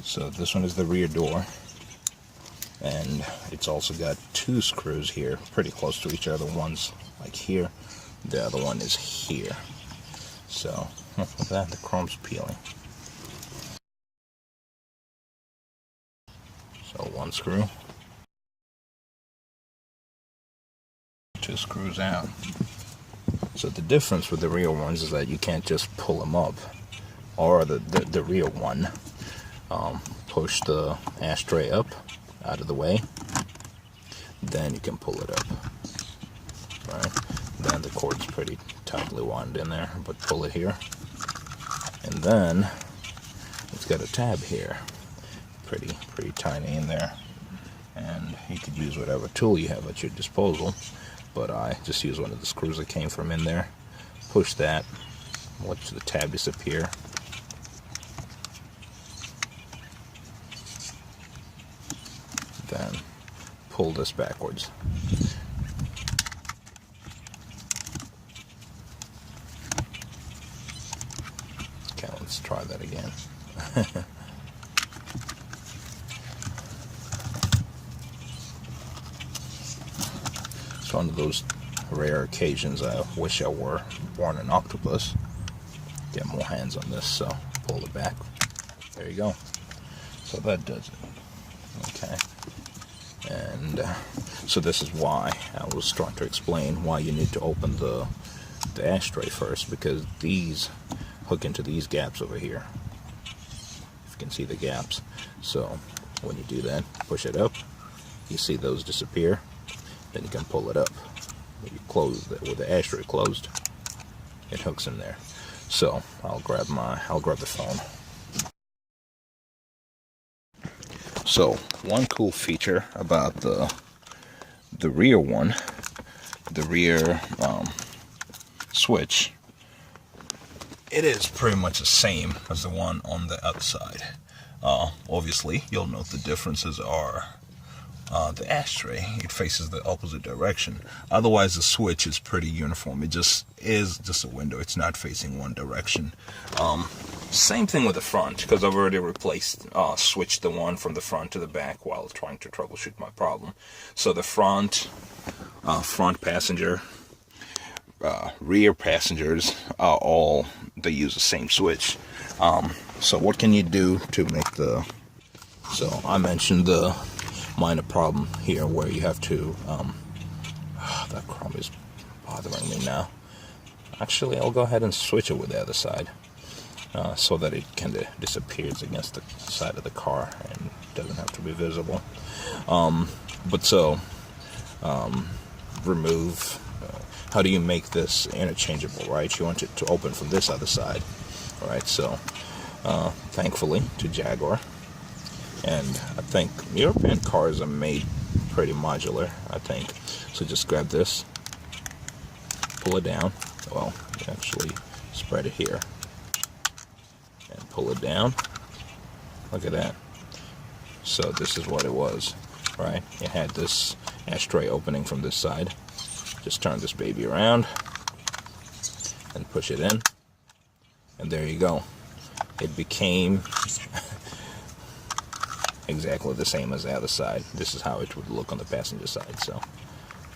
So this one is the rear door, and it's also got two screws here pretty close to each other. One's like here, the other one is here. So look at that, the chrome's peeling. So one screw, two screws out. So the difference with the rear ones is that you can't just pull them up, or the rear one, push the ashtray up out of the way, then you can pull it up, right? Then the cord's pretty tightly wound in there, but pull it here, and then it's got a tab here, pretty tiny in there, and you could use whatever tool you have at your disposal, but I just use one of the screws that came from in there. Push that, watch the tab disappear. Then pull this backwards. Okay, let's try that again. It's one of those rare occasions I wish I were born an octopus. Get more hands on this, so pull it back. There you go. So that does it. Okay. And so this is why I was trying to explain why you need to open the ashtray first, because these hook into these gaps over here. If you can see the gaps. So when you do that, push it up, you see those disappear, then you can pull it up. When you close it with the ashtray closed, it hooks in there. So I'll grab the phone. So one cool feature about the rear one, the rear switch, it is pretty much the same as the one on the outside. Obviously, you'll note the differences are the ashtray, it faces the opposite direction. Otherwise, the switch is pretty uniform. It just is just a window. It's not facing one direction. Same thing with the front, because I've already switched the one from the front to the back while trying to troubleshoot my problem. So the front passenger, rear passengers, they use the same switch. So what can you do to make so I mentioned the minor problem here where you have to, that chrome is bothering me now. Actually, I'll go ahead and switch it with the other side, so that it kind of disappears against the side of the car and doesn't have to be visible. Remove, how do you make this interchangeable, right? You want it to open from this other side, right? So, thankfully to Jaguar, and I think European cars are made pretty modular, I think. So just grab this, pull it down, well, actually spread it here, and pull it down. Look at that. So this is what it was, right? It had this ashtray opening from this side. Just turn this baby around and push it in, and there you go. It became exactly the same as the other side. This is how it would look on the passenger side. So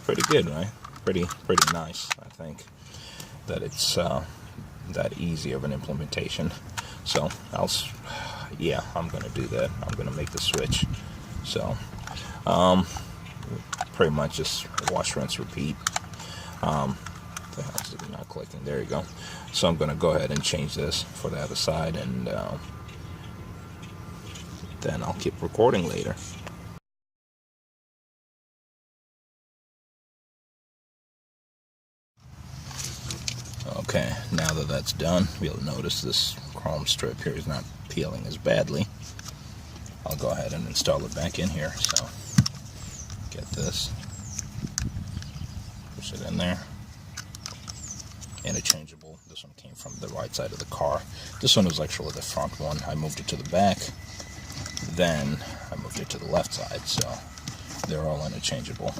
pretty good, right? Pretty nice. I think that it's that easy of an implementation. So I'm gonna do that. I'm gonna make the switch. So pretty much just wash, rinse, repeat. The house is not clicking. There you go. So I'm gonna go ahead and change this for the other side, and then I'll keep recording later. Okay, now that that's done, you'll notice this chrome strip here is not peeling as badly. I'll go ahead and install it back in here. So get this, push it in there. Interchangeable. This one came from the right side of the car. This one was actually the front one. I moved it to the back, then I moved it to the left side, so they're all interchangeable.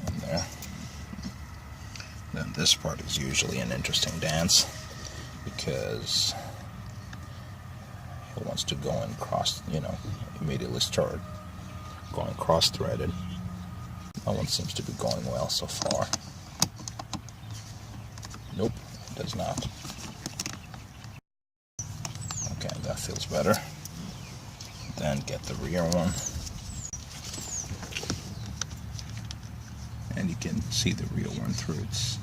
And there. Then this part is usually an interesting dance, because It wants to go in cross, immediately start going cross-threaded. That one seems to be going well so far. Nope, it does not. Okay, that feels better. Then get the rear one. And you can see the rear one through its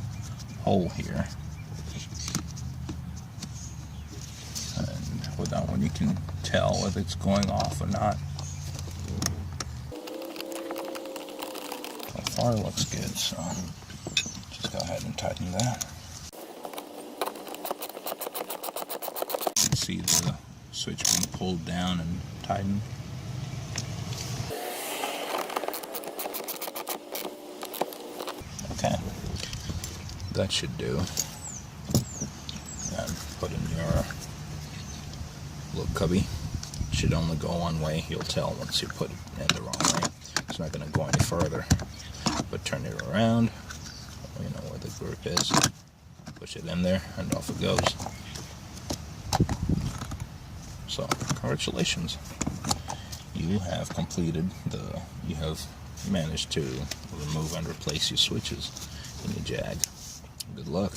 hole here. And with that one you can tell whether it's going off or not. So far it looks good, so just go ahead and tighten that. You can see the switch being pulled down and tightened. Okay, that should do. And put in your little cubby. It should only go one way. You'll tell once you put it in the wrong way. It's not going to go any further. But turn it around, where the grip is. Push it in there, and off it goes. So, congratulations. You have you have managed to remove and replace your switches in your Jag. Good luck.